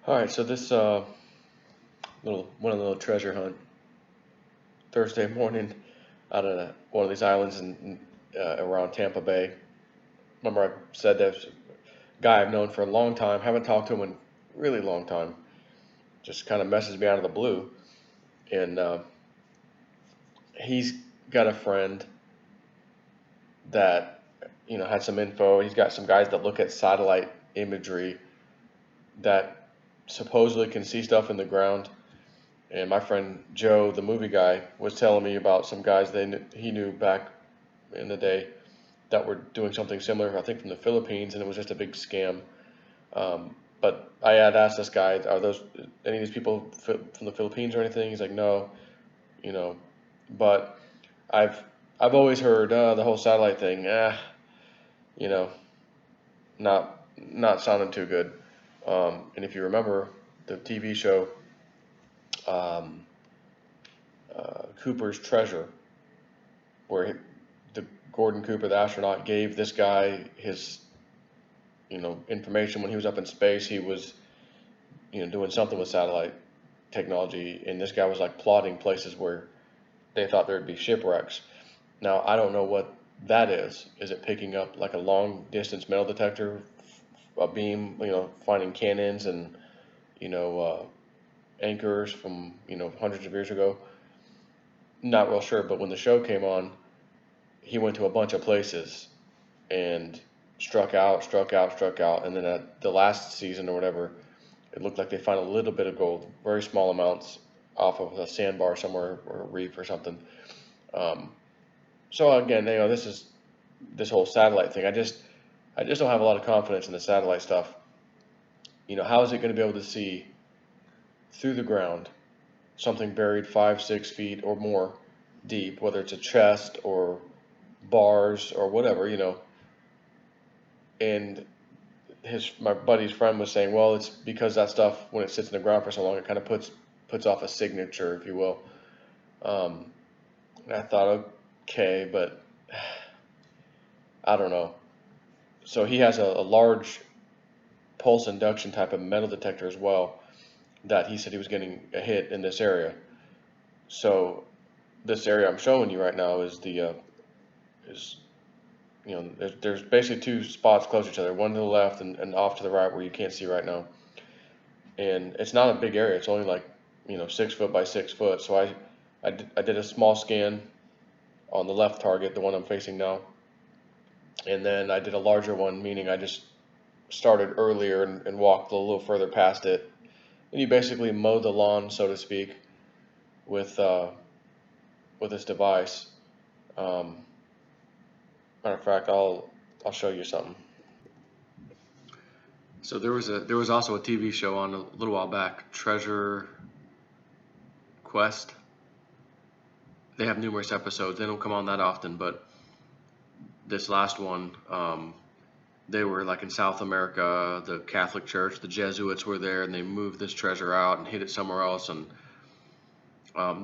All right, so this little treasure hunt Thursday morning out of one of these islands around Tampa Bay. Remember, I said there's a guy I've known for a long time, haven't talked to him in a really long time. Just kind of messes me out of the blue, and he's got a friend that had some info. He's got some guys that look at satellite imagery that supposedly can see stuff in the ground. And my friend Joe, the movie guy, was telling me about some guys he knew back in the day that were doing something similar, I think from the Philippines, and it was just a big scam. But I had asked this guy, are those any of these people from the Philippines or anything? He's like, no, you know. But I've I've always heard the whole satellite thing, you know, not sounding too good. And if you remember the TV show um, Cooper's Treasure, where the Gordon Cooper, the astronaut, gave this guy his information when he was up in space. He was doing something with satellite technology, and this guy was like plotting places where they thought there'd be shipwrecks. Now I don't know what that is. Is it picking up like a long distance metal detector, a beam, finding cannons and you know uh, anchors from hundreds of years ago? Not real sure. But when the show came on, he went to a bunch of places and struck out, and then at the last season or whatever, it looked like they found a little bit of gold, very small amounts, off of a sandbar somewhere or a reef or something. Um, so again, this whole satellite thing. I just don't have a lot of confidence in the satellite stuff. How is it going to be able to see through the ground something buried 5, 6 feet or more deep, whether it's a chest or bars or whatever. And my buddy's friend was saying, well, it's because that stuff, when it sits in the ground for so long, it kind of puts off a signature, if you will. And I thought, okay, but I don't know. So he has a large pulse induction type of metal detector as well, that he said he was getting a hit in this area. So this area I'm showing you right now is there's basically two spots close to each other, one to the left and off to the right where you can't see right now. And it's not a big area. It's only like 6 foot by 6 foot. So I did a small scan on the left target, the one I'm facing now, and then I did a larger one, meaning I just started earlier and walked a little further past it. And you basically mow the lawn, so to speak, with this device. Matter of fact, I'll show you something. So there was also a TV show on a little while back, Treasure Quest. They have numerous episodes. They don't come on that often, but this last one, they were like in South America. The Catholic Church, the Jesuits were there, and they moved this treasure out and hid it somewhere else. And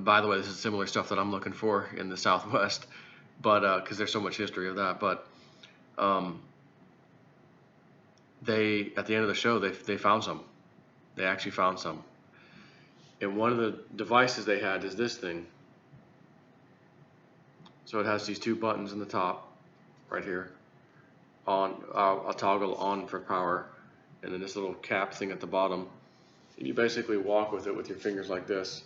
by the way, this is similar stuff that I'm looking for in the Southwest, but because there's so much history of that. But they, at the end of the show, they found some. They actually found some. And one of the devices they had is this thing. So it has these two buttons in the top, right here. I'll toggle on for power, and then this little cap thing at the bottom. And you basically walk with it with your fingers like this,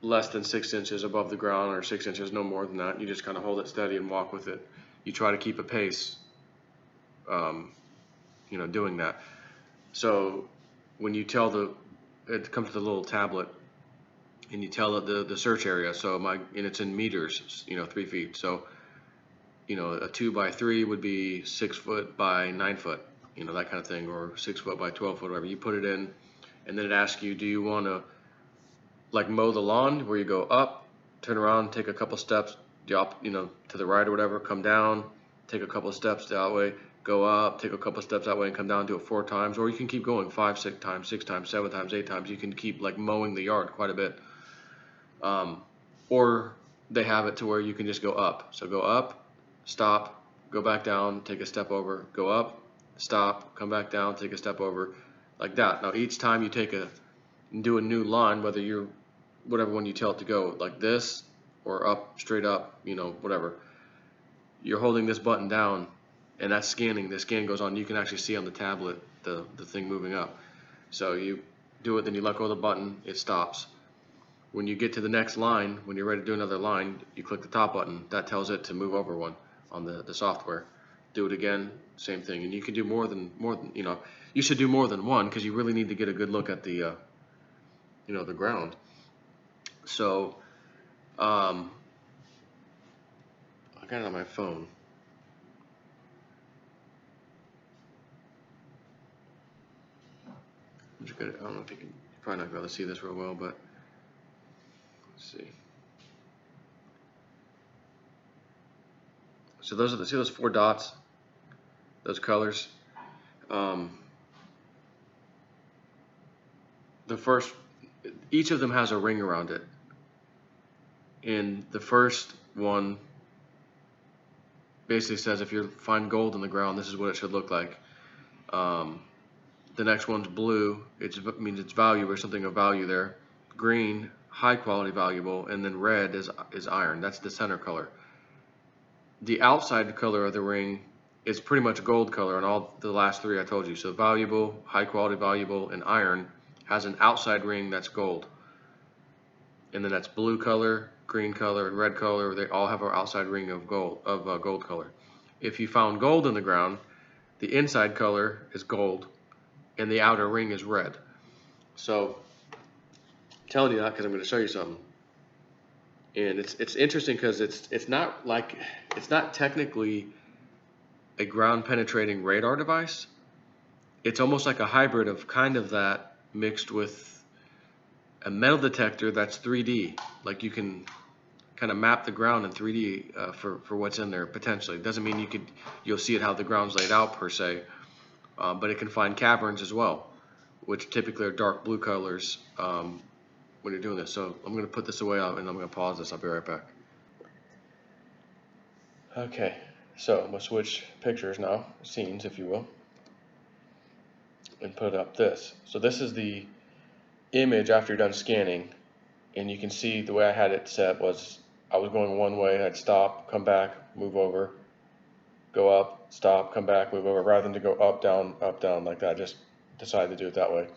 less than 6 inches above the ground, or 6 inches, no more than that. You just kind of hold it steady and walk with it. You try to keep a pace, doing that. So when you tell it comes to the little tablet, and you tell it the search area. So and it's in meters, 3 feet. So a 2 by 3 would be 6 foot by 9 foot, that kind of thing, or 6 foot by 12 foot, whatever. You put it in, and then it asks you, do you want to like mow the lawn, where you go up, turn around, take a couple steps, to the right or whatever, come down, take a couple steps that way, go up, take a couple steps that way, and come down, do it 4 times, or you can keep going 5, 6 times, 6 times, 7 times, 8 times. You can keep like mowing the yard quite a bit. Or they have it to where you can just go up. So go up, stop, go back down, take a step over, go up, stop, come back down, take a step over, like that. Now each time you do a new line, whatever one you tell it to go, like this or up, straight up, whatever. You're holding this button down, and that's scanning. The scan goes on. You can actually see on the tablet the thing moving up. So you do it, then you let go of the button, it stops. When you get to the next line, when you're ready to do another line, you click the top button. That tells it to move over one on the software. Do it again, same thing. And you can do more than you should do more than one, because you really need to get a good look at the the ground. So I got it on my phone. I don't know if you're probably not going to see this real well, but let's see. So see those 4 dots, those colors. Each of them has a ring around it. And the first one basically says if you find gold in the ground, this is what it should look like. The next one's blue, it means it's valuable, or something of value there. Green, high quality, valuable, and then red is iron. That's the center color. The outside color of the ring is pretty much gold color on all the last 3 I told you. So valuable, high quality, valuable, and iron has an outside ring that's gold. And then that's blue color, green color, and red color. They all have an outside ring of gold color. If you found gold in the ground, the inside color is gold, and the outer ring is red. So, I'm telling you that because I'm going to show you something. And it's interesting because it's not technically a ground penetrating radar device. It's almost like a hybrid of kind of that mixed with a metal detector that's 3D. Like you can kind of map the ground in 3D for what's in there potentially. It doesn't mean you'll see it how the ground's laid out per se, but it can find caverns as well, which typically are dark blue colors when you're doing this. So I'm going to put this away and I'm going to pause this. I'll be right back. Okay, so I'm going to switch pictures now, scenes if you will, and put up this. So this is the image after you're done scanning, and you can see the way I had it set was I was going one way, I'd stop, come back, move over, go up, stop, come back, move over, rather than to go up, down like that. I just decided to do it that way.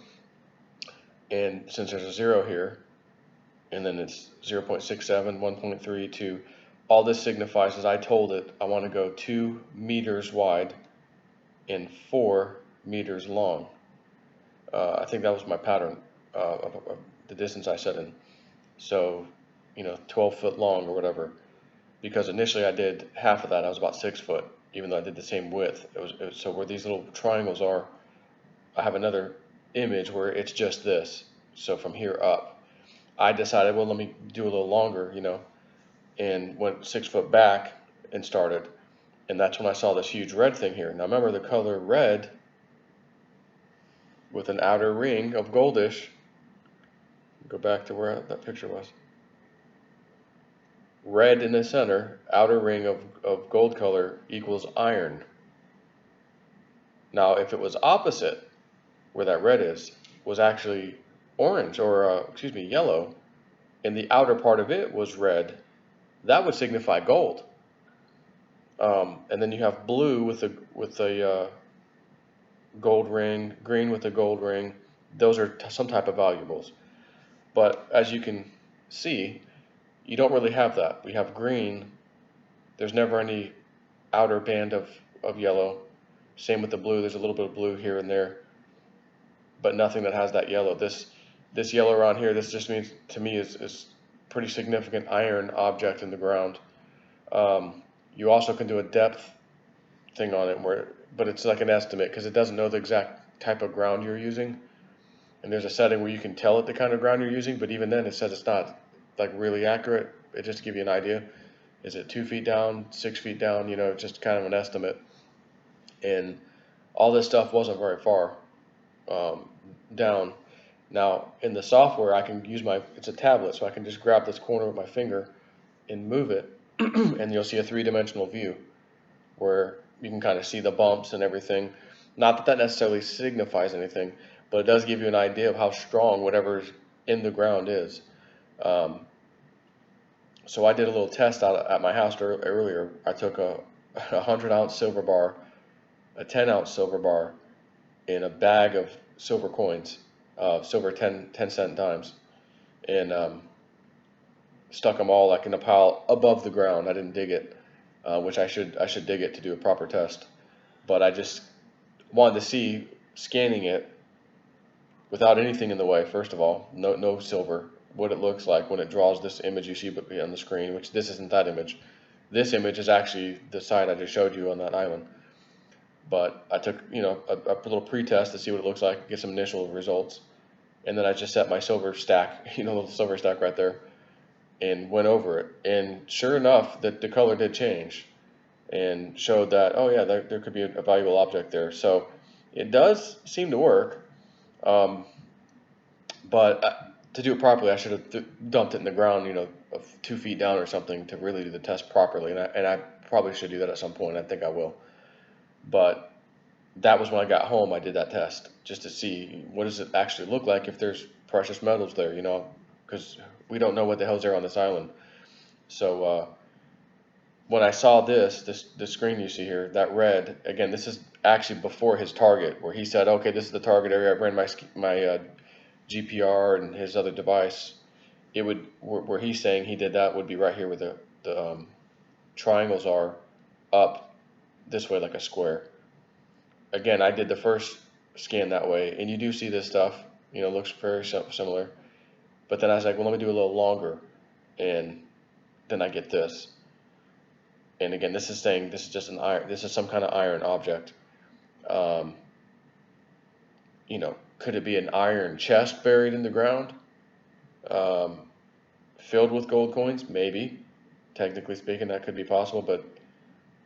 And since there's a 0 here, and then it's 0.67, 1.3, 2, all this signifies is I told it I want to go 2 meters wide and 4 meters long. I think that was my pattern of the distance I set in. So, 12 foot long or whatever. Because initially I did half of that, I was about 6 foot, even though I did the same width. So where these little triangles are, I have another image where it's just this. So from here up, I decided, well, let me do a little longer, and went 6 foot back and started. And that's when I saw this huge red thing here. Now remember, the color red with an outer ring of goldish, go back to where that picture was. Red in the center, outer ring of gold color equals iron. Now if it was opposite, where that red is, was actually orange, or yellow, and the outer part of it was red, that would signify gold. And then you have blue with a gold ring, green with a gold ring. Those are some type of valuables. But as you can see, you don't really have that. We have green. There's never any outer band of yellow. Same with the blue. There's a little bit of blue here and there, but nothing that has that yellow. This yellow around here, this just means to me is pretty significant iron object in the ground. You also can do a depth thing on it, but it's like an estimate because it doesn't know the exact type of ground you're using. And there's a setting where you can tell it the kind of ground you're using, but even then it says it's not like really accurate. It just to give you an idea. Is it 2 feet down, 6 feet down? Just kind of an estimate. And all this stuff wasn't very far down. Now in the software, I can use it's a tablet, so I can just grab this corner with my finger and move it, and you'll see a 3-dimensional view where you can kind of see the bumps and everything. Not that necessarily signifies anything. but it does give you an idea of how strong whatever's in the ground is. Um, so I did a little test out at my house earlier. I took a 100-ounce silver bar, a 10-ounce silver bar, and a bag of silver coins, silver 10-cent dimes, and stuck them all like in a pile above the ground. I didn't dig it, which I should dig it to do a proper test. But I just wanted to see, scanning it without anything in the way. First of all, no silver, what it looks like when it draws this image you see on the screen. Which this isn't that image. This image is actually the site I just showed you on that island. But I took a little pre-test to see what it looks like, get some initial results, and then I just set my silver stack, little silver stack right there, and went over it. And sure enough, the color did change, and showed that, oh yeah, there could be a valuable object there. So it does seem to work. Um, but to do it properly, I should have dumped it in the ground, 2 feet down or something to really do the test properly. And I probably should do that at some point. I think I will. But that was when I got home. I did that test just to see what does it actually look like if there's precious metals there, because we don't know what the hell's there on this island. So when I saw this screen you see here, that red, again, this is actually before his target, where he said, okay, this is the target area. I ran my GPR and his other device. It would, where he's saying he did that, would be right here where the triangles are, up this way like a square. Again, I did the first scan that way, and you do see this stuff, looks very similar. But then I was like, well, let me do a little longer, and then I get this. And again, this is saying this is just an iron. This is some kind of iron object. Um, could it be an iron chest buried in the ground, um, filled with gold coins? Maybe. Technically speaking, that could be possible, but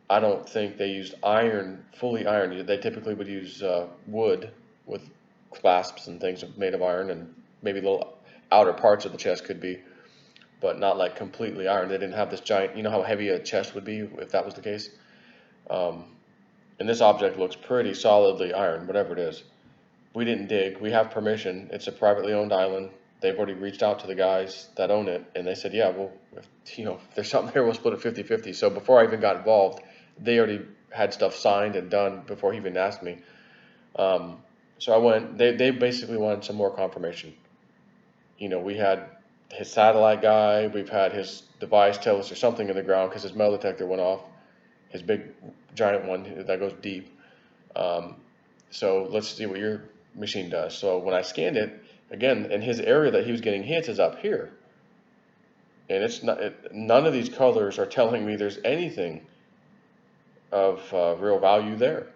I don't think they used iron, fully iron. They typically would use wood with clasps and things made of iron, and maybe little outer parts of the chest could be, but not like completely iron. They didn't have this giant, how heavy a chest would be if that was the case. Um, and this object looks pretty solidly iron, whatever it is. We didn't dig. We have permission. It's a privately owned island. They've already reached out to the guys that own it, and they said, yeah, well, if there's something there, we'll split it 50-50. So before I even got involved, they already had stuff signed and done before he even asked me. So I went, they basically wanted some more confirmation. We had his satellite guy, we've had his device tell us there's something in the ground because his metal detector went off, his big giant one that goes deep. So let's see what your machine does. So when I scanned it, again, in his area that he was getting hits is up here. And it's not, none of these colors are telling me there's anything of real value there,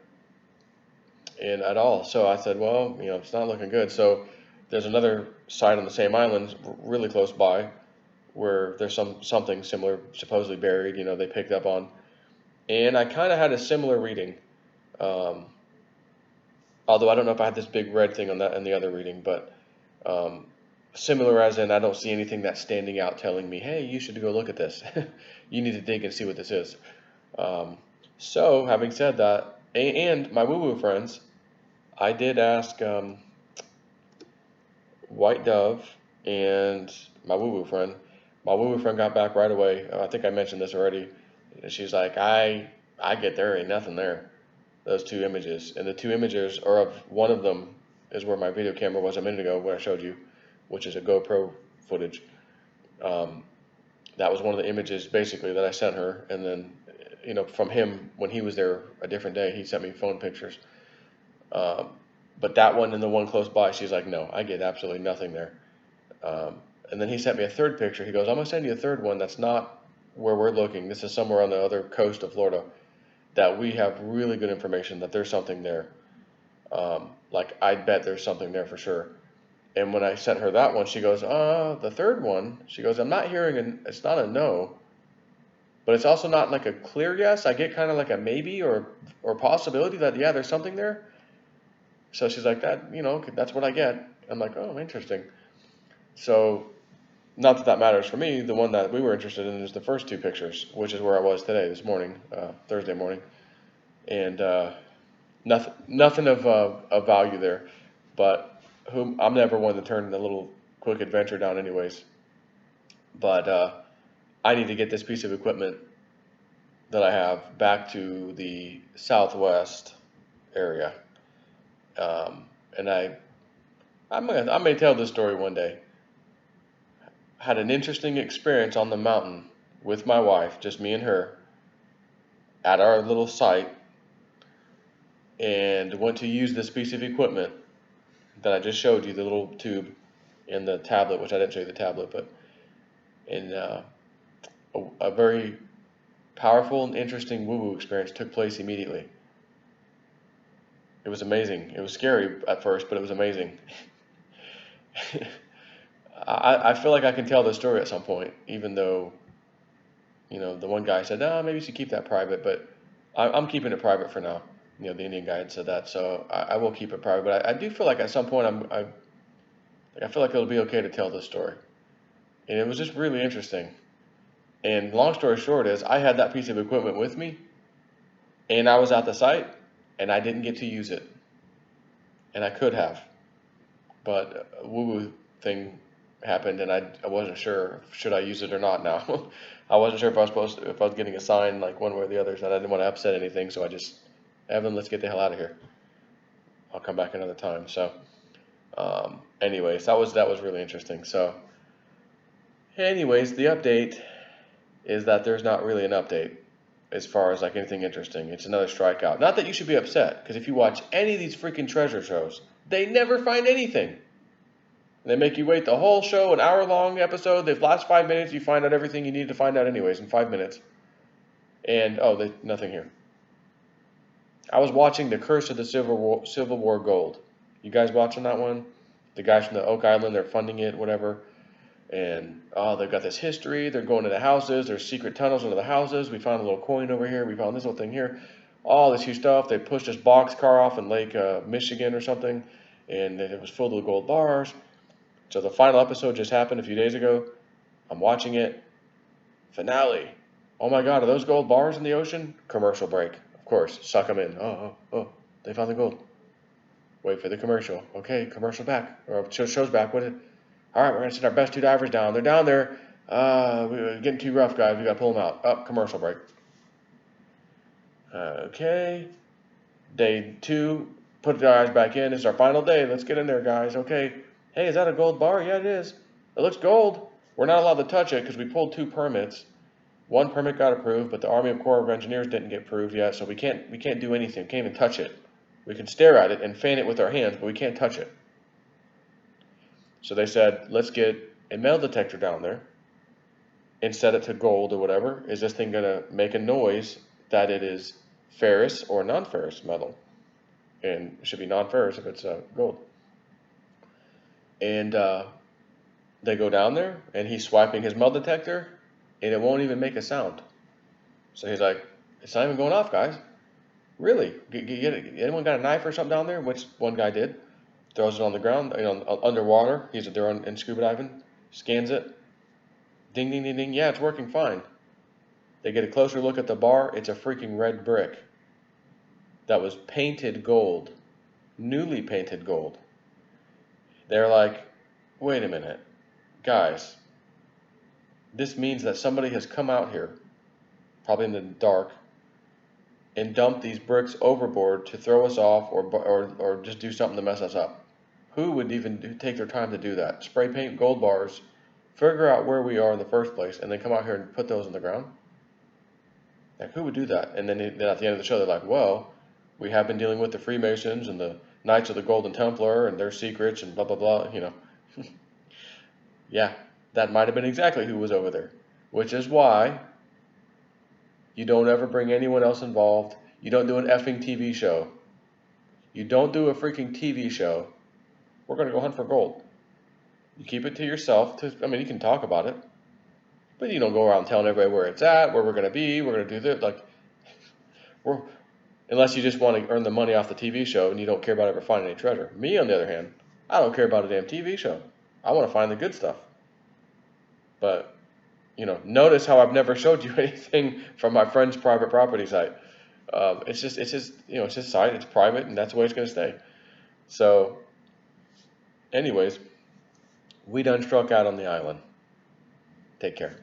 and at all. So I said, well, it's not looking good. So there's another site on the same island, really close by, where there's something similar supposedly buried. They picked up on, and I kind of had a similar reading. Although I don't know if I had this big red thing on that and the other reading, but similar as in I don't see anything that's standing out telling me, hey, you should go look at this. You need to dig and see what this is. So, having said that, and my woo-woo friends, I did ask White Dove and my woo-woo friend. My woo-woo friend got back right away. I think I mentioned this already. She's like, I get there ain't nothing there. Those two images. And the two images are of, one of them is where my video camera was a minute ago where I showed you, which is a GoPro footage. That was one of the images basically that I sent her, and then from him, when he was there a different day, he sent me phone pictures. But that one and the one close by, she's like, no, I get absolutely nothing there. And then he sent me a third picture. He goes, I'm going to send you a third one that's not where we're looking. This is somewhere on the other coast of Florida that we have really good information that there's something there. Like, I bet there's something there for sure. And when I sent her that one, she goes, the third one, she goes, I'm not hearing, it's not a no. But it's also not like a clear yes. I get kind of like a maybe or possibility that, yeah, there's something there. So she's like, that's what I get. I'm like, oh, interesting. So, not that matters for me. The one that we were interested in is the first two pictures, which is where I was today, this morning, Thursday morning. And nothing of value there. But whom I'm never one to turn the little quick adventure down anyways. But I need to get this piece of equipment that I have back to the southwest area. And I may tell this story one day. Had an interesting experience on the mountain with my wife, just me and her, at our little site, and went to use this piece of equipment that I just showed you, the little tube in the tablet, which I didn't show you the tablet, but in a very powerful and interesting woo-woo experience took place immediately. It was amazing. It was scary at first, but it was amazing. I feel like I can tell this story at some point, even though, the one guy said, no, maybe you should keep that private, but I'm keeping it private for now. The Indian guy had said that, so I will keep it private. But I do feel like at some point I feel like it'll be okay to tell this story. And it was just really interesting. And long story short is I had that piece of equipment with me, and I was at the site, and I didn't get to use it. And I could have. But a woo-woo thing happened, and I wasn't sure should I use it or not now. I wasn't sure if I was getting a sign like one way or the other, so I didn't want to upset anything, so I just, Evan, let's get the hell out of here. I'll come back another time. So anyways, that was really interesting. So anyways, the update is that there's not really an update as far as like anything interesting. It's another strikeout. Not that you should be upset, because if you watch any of these freaking treasure shows, they never find anything. They make you wait the whole show, an hour-long episode. The last 5 minutes, you find out everything you need to find out anyways in 5 minutes. And, nothing here. I was watching The Curse of the Civil War Gold. You guys watching that one? The guys from the Oak Island, they're funding it, whatever. And, they've got this history. They're going to the houses. There's secret tunnels into the houses. We found a little coin over here. We found this little thing here. All this huge stuff. They pushed this boxcar off in Lake Michigan or something. And it was filled with gold bars. So the final episode just happened a few days ago. I'm watching it. Finale. Oh my God, are those gold bars in the ocean? Commercial break. Of course, suck them in. Oh, they found the gold. Wait for the commercial. Okay, commercial back. Or show's back. All right, we're going to send our best 2 divers down. They're down there. We're getting too rough, guys. We got to pull them out. Up, commercial break. Okay. Day 2. Put the eyes back in. It's our final day. Let's get in there, guys. Okay. Hey, is that a gold bar? Yeah, it is. It looks gold. We're not allowed to touch it because we pulled 2 permits. 1 permit got approved, but the Army Corps of Engineers didn't get approved yet, so we can't do anything. We can't even touch it. We can stare at it and fan it with our hands, but we can't touch it. So they said, let's get a metal detector down there and set it to gold or whatever. Is this thing going to make a noise that it is ferrous or non-ferrous metal? And it should be non-ferrous if it's gold. And they go down there, and he's swiping his metal detector, and it won't even make a sound. So he's like, it's not even going off, guys. Really? Anyone got a knife or something down there? Which one guy did. Throws it on the ground, underwater. They're in scuba diving. Scans it. Ding, ding, ding, ding. Yeah, it's working fine. They get a closer look at the bar. It's a freaking red brick that was painted gold. Newly painted gold. They're like, wait a minute, guys, this means that somebody has come out here, probably in the dark, and dumped these bricks overboard to throw us off or just do something to mess us up. Who would even take their time to do that? Spray paint gold bars, figure out where we are in the first place, and then come out here and put those in the ground? Like, who would do that? And then at the end of the show, they're like, well, we have been dealing with the Freemasons and the Knights of the Golden Templar and their secrets and blah, blah, blah, Yeah, that might have been exactly who was over there. Which is why you don't ever bring anyone else involved. You don't do an effing TV show. You don't do a freaking TV show. We're going to go hunt for gold. You keep it to yourself. You can talk about it. But you don't go around telling everybody where it's at, where we're going to be, we're going to do this. Unless you just want to earn the money off the TV show and you don't care about ever finding any treasure. Me, on the other hand, I don't care about a damn TV show. I want to find the good stuff. But, notice how I've never showed you anything from my friend's private property site. It's just, it's his site. It's private, and that's the way it's going to stay. So, anyways, we done struck out on the island. Take care.